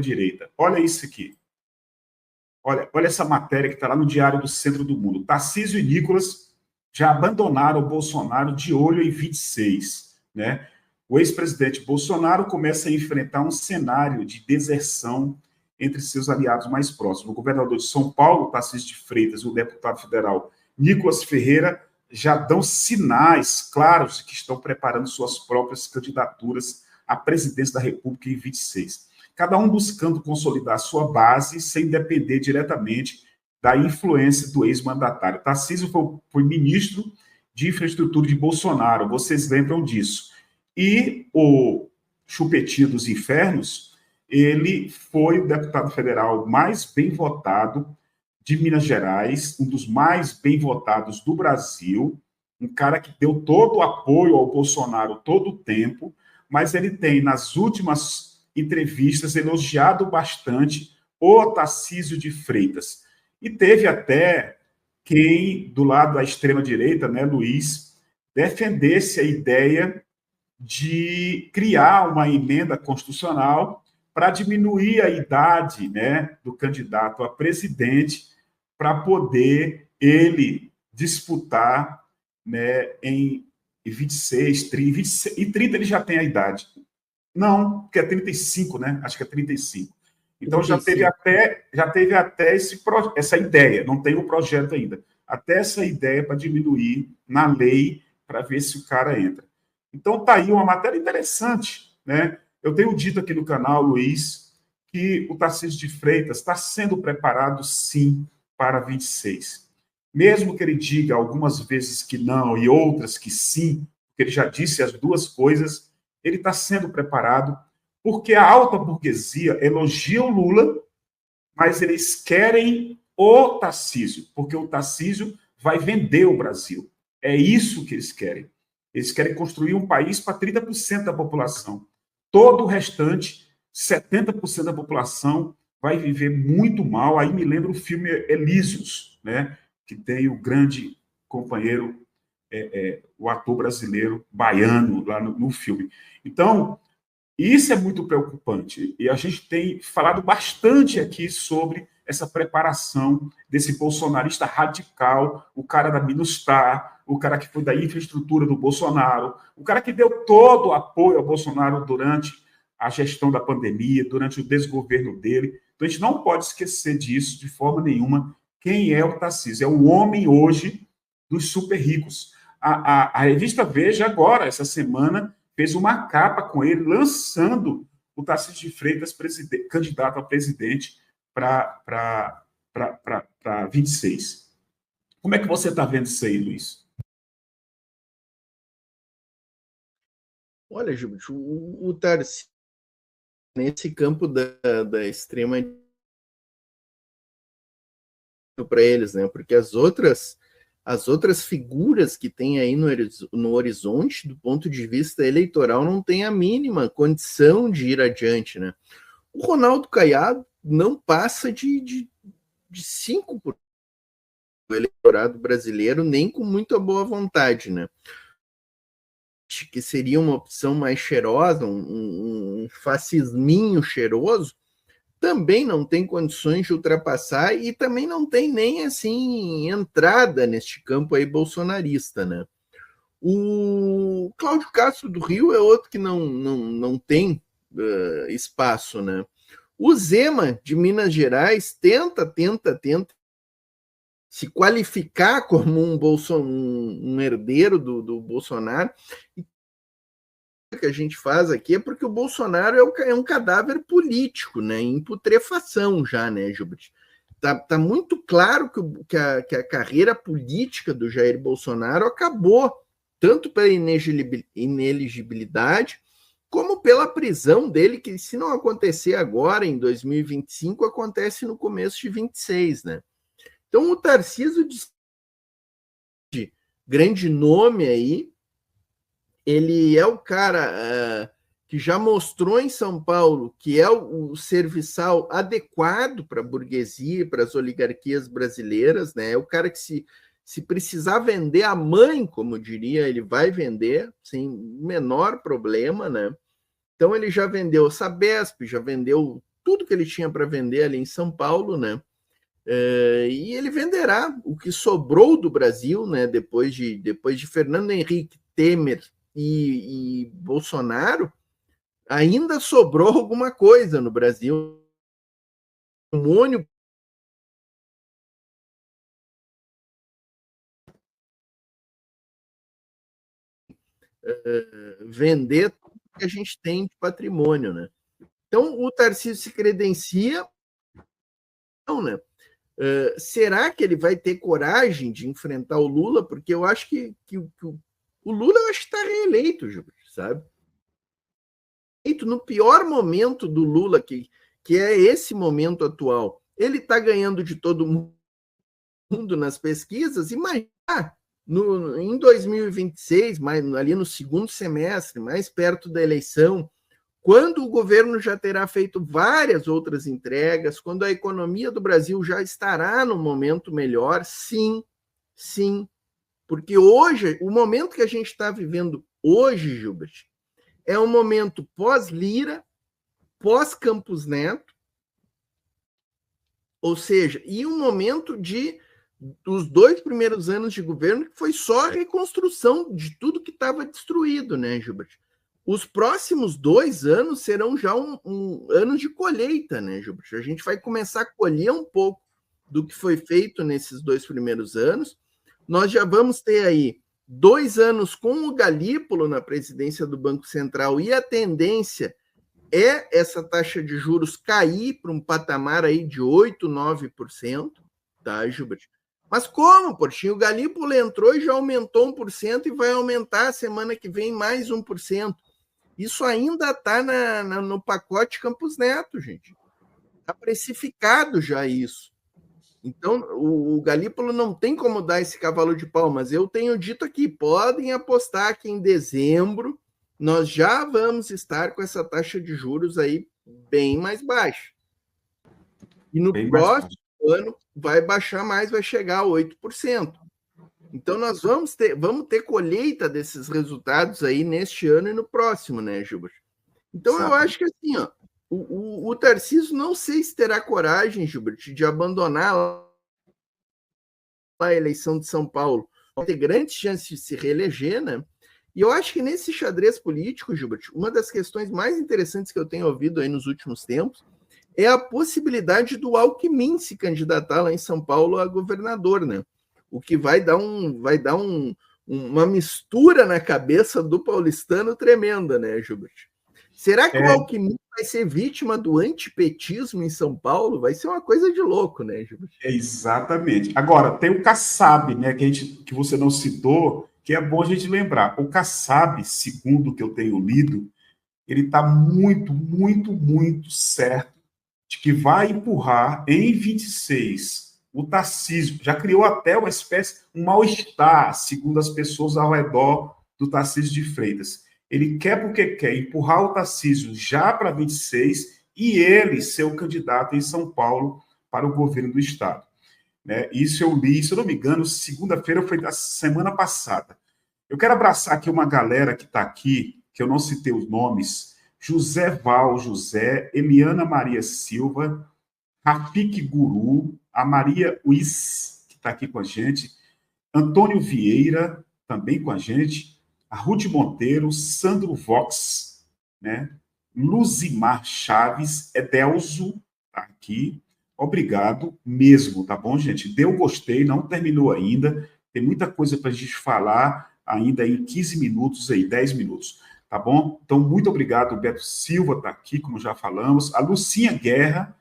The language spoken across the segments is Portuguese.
extrema-direita. Olha isso aqui. Olha essa matéria que está lá no Diário do Centro do Mundo. Tarcísio e Nicolas já abandonaram o Bolsonaro de olho em 26, né? O ex-presidente Bolsonaro começa a enfrentar um cenário de deserção entre seus aliados mais próximos. O governador de São Paulo, Tarcísio de Freitas, e o deputado federal Nicolas Ferreira já dão sinais claros de que estão preparando suas próprias candidaturas à presidência da República em 26. Cada um buscando consolidar sua base sem depender diretamente da influência do ex-mandatário. Tarcísio foi ministro de infraestrutura de Bolsonaro, vocês lembram disso. E o Chupetinho dos Infernos, ele foi o deputado federal mais bem votado de Minas Gerais, um dos mais bem votados do Brasil, um cara que deu todo o apoio ao Bolsonaro todo o tempo, mas ele tem, nas últimas entrevistas, elogiado bastante o Tarcísio de Freitas. E teve até quem, do lado da extrema-direita, né, Luiz, defendesse a ideia de criar uma emenda constitucional para diminuir a idade, né, do candidato a presidente, para poder ele disputar, né, em 26, 30, 26, e 30 ele já tem a idade. Não, porque é 35, né? Acho que é 35. Então 35. já teve até essa ideia, não tem o projeto ainda, até essa ideia para diminuir na lei, para ver se o cara entra. Então está aí uma matéria interessante, né? Eu tenho dito aqui no canal, Luiz, que o Tarcísio de Freitas está sendo preparado, sim, para 26. Mesmo que ele diga algumas vezes que não e outras que sim, porque ele já disse as duas coisas, ele está sendo preparado porque a alta burguesia elogia o Lula, mas eles querem o Tarcísio, porque o Tarcísio vai vender o Brasil. É isso que eles querem. Eles querem construir um país para 30% da população. Todo o restante, 70% da população, vai viver muito mal. Aí me lembra o filme Elísios, né? Que tem o grande companheiro, o ator brasileiro, baiano, lá no filme. Então, isso é muito preocupante. E a gente tem falado bastante aqui sobre essa preparação desse bolsonarista radical, o cara da Minustar, o cara que foi da infraestrutura do Bolsonaro, o cara que deu todo o apoio ao Bolsonaro durante a gestão da pandemia, durante o desgoverno dele. Então, a gente não pode esquecer disso de forma nenhuma. Quem é o Tarcísio? É o homem hoje dos super ricos. A revista Veja, agora, essa semana, fez uma capa com ele, lançando o Tarcísio de Freitas candidato a presidente para 26. Como é que você está vendo isso aí, Luiz? Olha, Gilberto, o Tarcísio, nesse campo da extrema para eles, né? Porque as outras figuras que tem aí no horizonte, do ponto de vista eleitoral, não tem a mínima condição de ir adiante, né? O Ronaldo Caiado não passa de 5% do eleitorado brasileiro, nem com muita boa vontade, né? Que seria uma opção mais cheirosa, um fascisminho cheiroso, também não tem condições de ultrapassar e também não tem nem, assim, entrada neste campo aí bolsonarista, né? O Cláudio Castro do Rio é outro que não tem espaço, né? O Zema, de Minas Gerais, tenta se qualificar como um herdeiro do Bolsonaro. E o que a gente faz aqui é porque o Bolsonaro é um cadáver político, né, em putrefação já, né, Gilberto? Tá muito claro que a carreira política do Jair Bolsonaro acabou, tanto pela ineligibilidade, como pela prisão dele, que se não acontecer agora, em 2025, acontece no começo de 26, né? Então, o Tarcísio, de grande nome aí, ele é o cara que já mostrou em São Paulo que é o serviçal adequado para a burguesia, para as oligarquias brasileiras, né? É o cara que, se precisar vender a mãe, como diria, ele vai vender sem menor problema, né? Então, ele já vendeu o Sabesp, já vendeu tudo que ele tinha para vender ali em São Paulo, né? E ele venderá o que sobrou do Brasil, né? Depois de Fernando Henrique, Temer e Bolsonaro, ainda sobrou alguma coisa no Brasil. Um mônio vender tudo que a gente tem de patrimônio, né? Então, o Tarcísio se credencia, não, né? Será que ele vai ter coragem de enfrentar o Lula? Porque eu acho que o Lula está reeleito, sabe? No pior momento do Lula, que é esse momento atual, ele está ganhando de todo mundo nas pesquisas. Imagina em 2026, ali no segundo semestre, mais perto da eleição, quando o governo já terá feito várias outras entregas, quando a economia do Brasil já estará no momento melhor, sim, porque hoje, o momento que a gente está vivendo hoje, Gilbert, é um momento pós-Lira, pós-Campos Neto, ou seja, e um momento dos 2 primeiros anos de governo, que foi só a reconstrução de tudo que estava destruído, né, Gilbert? Os próximos 2 anos serão já um ano de colheita, né, Gilbert? A gente vai começar a colher um pouco do que foi feito nesses 2 primeiros anos. Nós já vamos ter aí 2 anos com o Galípolo na presidência do Banco Central, e a tendência é essa taxa de juros cair para um patamar aí de 8%, 9%, tá, Gilbert? Mas como, Portinho? O Galípolo entrou e já aumentou 1% e vai aumentar semana que vem mais 1%. Isso ainda está no pacote Campos Neto, gente. Está precificado já isso. Então, o Galípolo não tem como dar esse cavalo de pau, mas eu tenho dito aqui, podem apostar que em dezembro nós já vamos estar com essa taxa de juros aí bem mais baixa. E no próximo ano vai baixar mais, vai chegar a 8%. Então, nós vamos ter colheita desses resultados aí neste ano e no próximo, né, Gilbert? Então, eu acho que assim, ó, o Tarcísio não sei se terá coragem, Gilbert, de abandonar a eleição de São Paulo. Vai ter grandes chances de se reeleger, né? E eu acho que nesse xadrez político, Gilbert, uma das questões mais interessantes que eu tenho ouvido aí nos últimos tempos é a possibilidade do Alckmin se candidatar lá em São Paulo a governador, né? O que vai dar uma mistura na cabeça do paulistano tremenda, né, Gilbert? Será que o Alckmin vai ser vítima do antipetismo em São Paulo? Vai ser uma coisa de louco, né, Gilbert? Exatamente. Agora, tem o Kassab, né, que você não citou, que é bom a gente lembrar. O Kassab, segundo o que eu tenho lido, ele está muito, muito, muito certo de que vai empurrar em 26 o Tarcísio. Já criou até uma espécie, um mal-estar, segundo as pessoas ao redor do Tarcísio de Freitas. Ele quer porque quer empurrar o Tarcísio já para 26 e ele ser o candidato em São Paulo para o governo do Estado. Né? Isso eu li, se eu não me engano, segunda-feira foi da semana passada. Eu quero abraçar aqui uma galera que está aqui, que eu não citei os nomes, José Val José, Eliana Maria Silva, Rafik Guru, a Maria Uiz, que está aqui com a gente, Antônio Vieira, também com a gente, a Ruth Monteiro, Sandro Vox, né? Luzimar Chaves, Edelzo, está aqui. Obrigado mesmo, tá bom, gente? Deu gostei, não terminou ainda. Tem muita coisa para a gente falar ainda em 15 minutos, aí, 10 minutos, tá bom? Então, muito obrigado. O Beto Silva está aqui, como já falamos. A Lucinha Guerra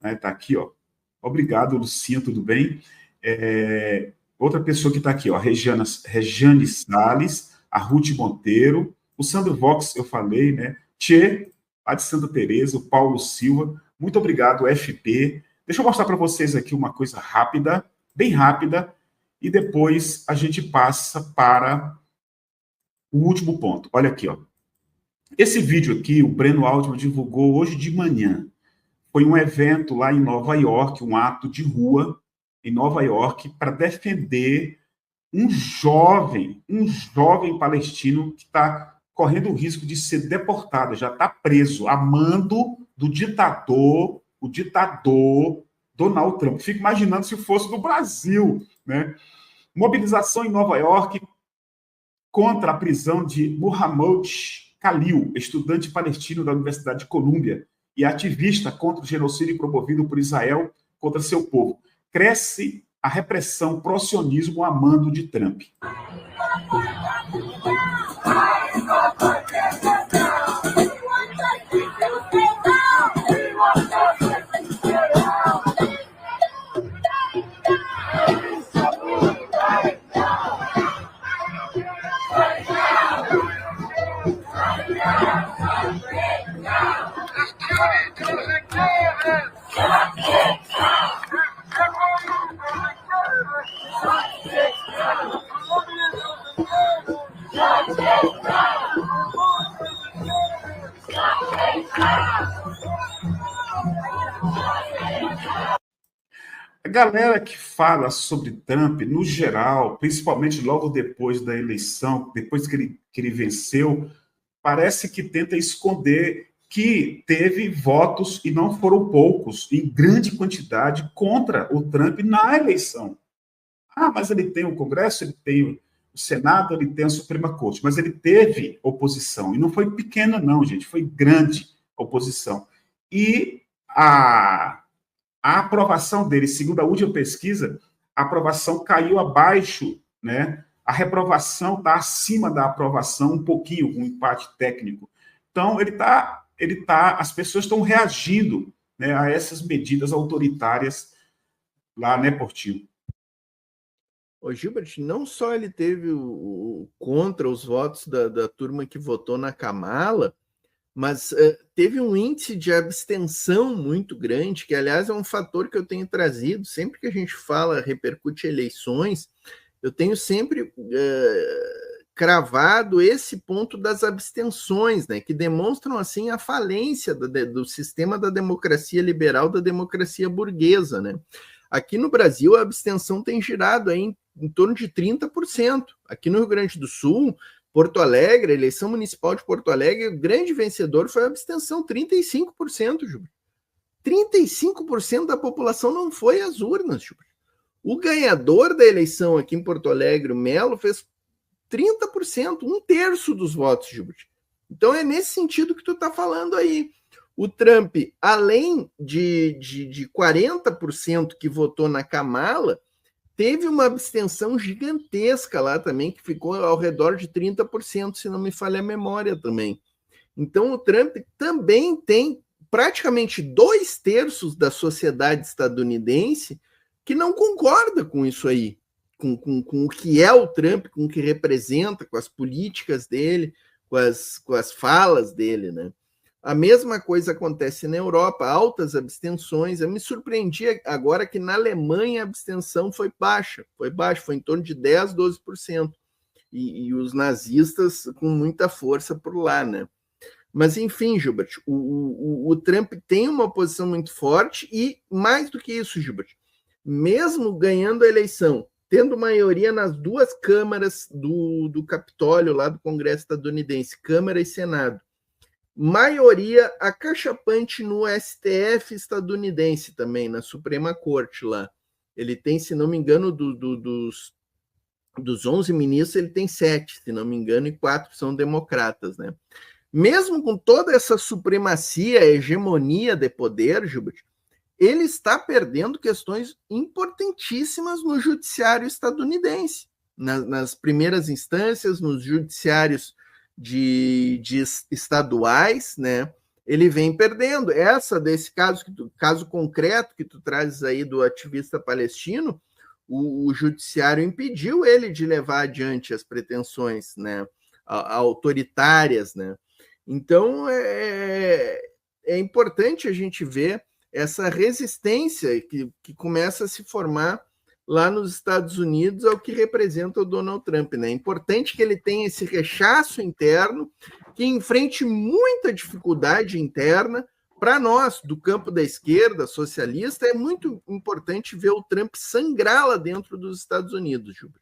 está aqui, ó. Obrigado, Lucinha, tudo bem? Outra pessoa que está aqui, ó, Regiane Salles, a Ruth Monteiro, o Sandro Vox, eu falei, né? Tchê, lá de Santa Teresa, o Paulo Silva, muito obrigado, FP. Deixa eu mostrar para vocês aqui uma coisa rápida, bem rápida, e depois a gente passa para o último ponto. Olha aqui, ó. Esse vídeo aqui, o Breno Altman divulgou hoje de manhã. Foi um evento lá em Nova York, um ato de rua em Nova York, para defender um jovem palestino que está correndo o risco de ser deportado, já está preso, a mando do ditador, o ditador Donald Trump. Fico imaginando se fosse do Brasil, né? Mobilização em Nova York contra a prisão de Muhammad Khalil, estudante palestino da Universidade de Colômbia e ativista contra o genocídio promovido por Israel contra seu povo. Cresce a repressão pró-sionismo a mando de Trump. A galera que fala sobre Trump, no geral, principalmente logo depois da eleição, depois que ele venceu, parece que tenta esconder que teve votos, e não foram poucos, em grande quantidade, contra o Trump na eleição. Ah, mas ele tem o Congresso, ele tem o Senado, ele tem a Suprema Corte, mas ele teve oposição, e não foi pequena não, gente, foi grande oposição. E a aprovação dele, segundo a última pesquisa, a aprovação caiu abaixo, né? A reprovação está acima da aprovação um pouquinho, um empate técnico. Então, as pessoas estão reagindo, né, a essas medidas autoritárias lá, né, Portinho? O Gilbert, não só ele teve contra os votos da turma que votou na Kamala, mas teve um índice de abstenção muito grande, que, aliás, é um fator que eu tenho trazido. Sempre que a gente fala, repercute eleições, eu tenho sempre cravado esse ponto das abstenções, né, que demonstram, assim, a falência do sistema da democracia liberal, da democracia burguesa, né? Aqui no Brasil, a abstenção tem girado aí em torno de 30%. Aqui no Rio Grande do Sul, Porto Alegre, a eleição municipal de Porto Alegre, o grande vencedor foi a abstenção, 35%, Gilberto. 35% da população não foi às urnas, Gilberto. O ganhador da eleição aqui em Porto Alegre, o Melo, fez 30%, um terço dos votos, Gilberto. Então é nesse sentido que tu está falando aí. O Trump, além de 40% que votou na Kamala, teve uma abstenção gigantesca lá também, que ficou ao redor de 30%, se não me falha a memória também. Então, o Trump também tem praticamente 2/3 da sociedade estadunidense que não concorda com isso aí, com o que é o Trump, com o que representa, com as políticas dele, com as falas dele, né? A mesma coisa acontece na Europa, altas abstenções. Eu me surpreendi agora que na Alemanha a abstenção foi baixa, foi em torno de 10%, 12%. E os nazistas com muita força por lá, né? Mas, enfim, Gilbert, o Trump tem uma posição muito forte e, mais do que isso, Gilbert, mesmo ganhando a eleição, tendo maioria nas duas câmaras do Capitólio, lá do Congresso estadunidense, Câmara e Senado, maioria acachapante no STF estadunidense também, na Suprema Corte lá. Ele tem, se não me engano, dos 11 ministros, ele tem 7, se não me engano, e 4 são democratas, né? Mesmo com toda essa supremacia, hegemonia de poder, Gilbert, ele está perdendo questões importantíssimas no judiciário estadunidense, nas primeiras instâncias, nos judiciários de estaduais, né? Ele vem perdendo. Desse caso concreto que tu trazes aí do ativista palestino, o judiciário impediu ele de levar adiante as pretensões, né, autoritárias, né? Então é importante a gente ver essa resistência que começa a se formar lá nos Estados Unidos ao que representa o Donald Trump, né? É importante que ele tenha esse rechaço interno, que enfrente muita dificuldade interna. Para nós, do campo da esquerda, socialista, é muito importante ver o Trump sangrar lá dentro dos Estados Unidos, Gilberto.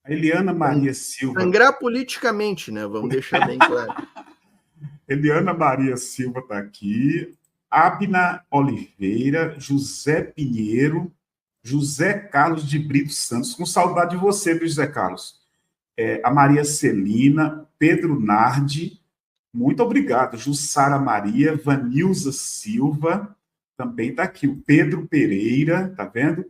A Eliana Maria Silva. Sangrar politicamente, né? Vamos deixar bem claro. Eliana Maria Silva está aqui. Abna Oliveira, José Pinheiro, José Carlos de Brito Santos. Com saudade de você, viu, José Carlos? A Maria Celina, Pedro Nardi, muito obrigado. Jussara Maria, Vanilza Silva, também está aqui. O Pedro Pereira, tá vendo?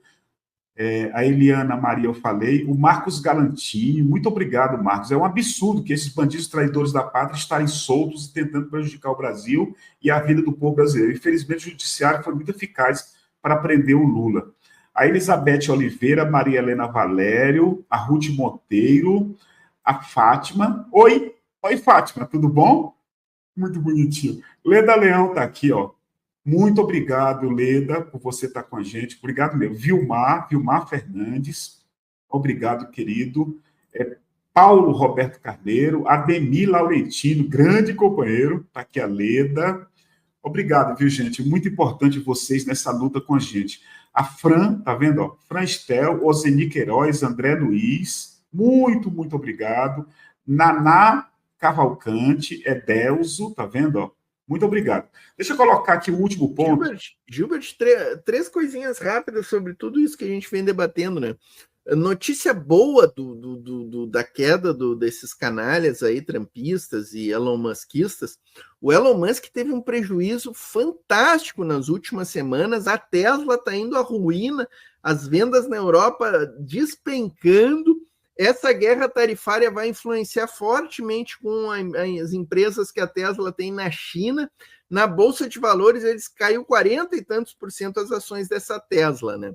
A Eliana Maria, eu falei. O Marcos Galantini, muito obrigado, Marcos. É um absurdo que esses bandidos traidores da pátria estarem soltos e tentando prejudicar o Brasil e a vida do povo brasileiro. Infelizmente, o judiciário foi muito eficaz para prender o Lula. A Elizabeth Oliveira, Maria Helena Valério, a Ruth Monteiro, a Fátima. Oi, Fátima, tudo bom? Muito bonitinho. Leda Leão está aqui, ó. Muito obrigado, Leda, por você estar com a gente. Obrigado mesmo. Vilmar Fernandes. Obrigado, querido. Paulo Roberto Carneiro, Ademir Laurentino, grande companheiro. Está aqui a Leda. Obrigado, viu, gente? Muito importante vocês nessa luta com a gente. A Fran, tá vendo? Ó? Fran Estel, Oseni Queiroz, André Luiz. Muito, muito obrigado. Naná Cavalcante, Edelzo, tá vendo? Ó? Muito obrigado. Deixa eu colocar aqui o último ponto. Gilbert, três coisinhas rápidas sobre tudo isso que a gente vem debatendo, né? Notícia boa da queda desses canalhas aí, trumpistas e Elon Muskistas. O Elon Musk teve um prejuízo fantástico nas últimas semanas. A Tesla está indo à ruína, as vendas na Europa despencando. Essa guerra tarifária vai influenciar fortemente com as empresas que a Tesla tem na China. Na Bolsa de Valores, eles caiu 40 e tantos % as ações dessa Tesla, né?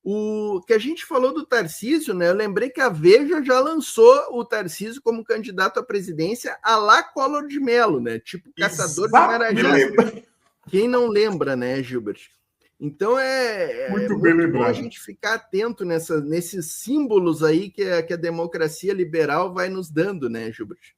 O que a gente falou do Tarcísio, né? Eu lembrei que a Veja já lançou o Tarcísio como candidato à presidência à la Collor de Mello, né? Tipo caçador de marajás. Quem não lembra, né, Gilbert? Então muito bom a gente ficar atento nesses símbolos aí que a democracia liberal vai nos dando, né, Gilbert?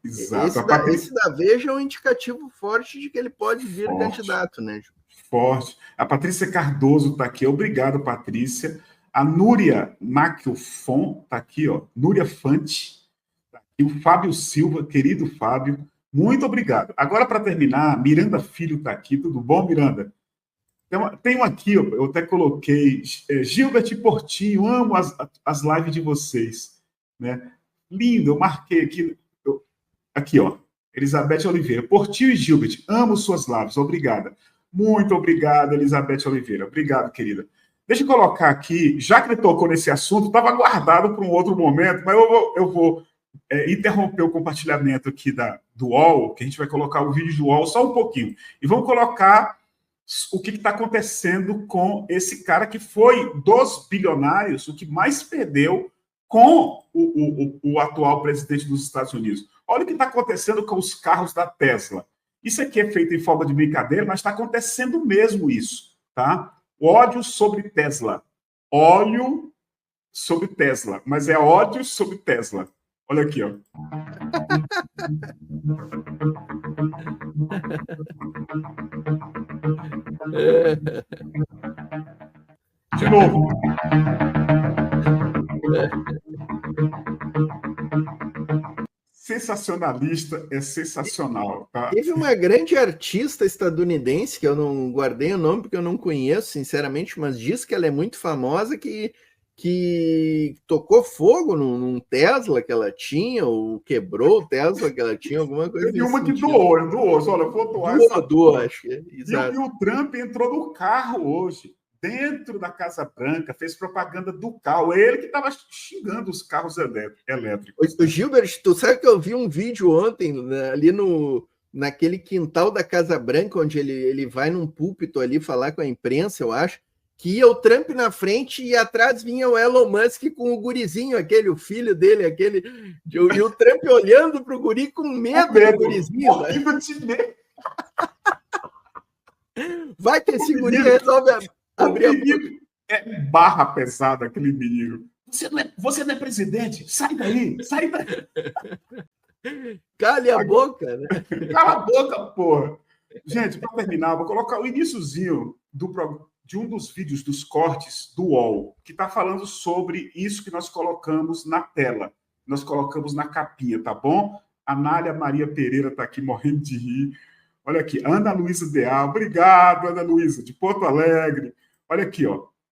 Exato. Esse da Veja é um indicativo forte de que ele pode vir candidato, né, Gilbert? Forte. A Patrícia Cardoso está aqui. Obrigado, Patrícia. A Núria Macufon está aqui, ó. Núria Fante. Tá aqui. O Fábio Silva, querido Fábio. Muito obrigado. Agora, para terminar, Miranda Filho está aqui. Tudo bom, Miranda? Tem um aqui, eu até coloquei, Gilbert Portinho, amo as lives de vocês. Né? Lindo, eu marquei aqui. Aqui, ó. Elizabeth Oliveira. Portinho e Gilbert, amo suas lives. Obrigada. Muito obrigado, Elizabeth Oliveira. Obrigado, querida. Deixa eu colocar aqui, já que ele tocou nesse assunto, estava guardado para um outro momento, mas eu vou interromper o compartilhamento aqui do UOL, que a gente vai colocar o vídeo do UOL só um pouquinho. E vamos colocar o que está acontecendo com esse cara que foi dos bilionários, o que mais perdeu com o atual presidente dos Estados Unidos. Olha o que está acontecendo com os carros da Tesla. Isso aqui é feito em forma de brincadeira, mas está acontecendo mesmo isso, tá? Ódio sobre Tesla. Óleo sobre Tesla, mas é ódio sobre Tesla. Olha aqui, ó. De novo. Sensacionalista é sensacional. Tá? Teve uma grande artista estadunidense, que eu não guardei o nome porque eu não conheço, sinceramente, mas diz que ela é muito famosa, que tocou fogo num Tesla que ela tinha, ou quebrou o Tesla que ela tinha, alguma coisa assim. Teve uma que doou. Olha, vou doar doou, acho que é. E o Trump entrou no carro hoje, dentro da Casa Branca, fez propaganda do carro. Ele que estava xingando os carros elétricos. O Gilbert, tu sabe que eu vi um vídeo ontem, ali naquele quintal da Casa Branca, onde ele vai num púlpito ali falar com a imprensa, eu acho, que ia o Trump na frente e atrás vinha o Elon Musk com o gurizinho, o filho dele, e o Trump olhando para o guri com medo do gurizinho. Né? Vai que esse guri resolve abrir a boca. É barra pesada aquele menino. Você não é presidente? Sai daí! Cale a boca, né? Cala a boca, porra! Gente, para terminar, vou colocar o iniciozinho de um dos vídeos, dos cortes do UOL, que está falando sobre isso que nós colocamos na tela. Nós colocamos na capinha, tá bom? A Nália Maria Pereira está aqui morrendo de rir. Olha aqui, Ana Luísa Deal, obrigado, Ana Luísa, de Porto Alegre. Olha aqui, ó.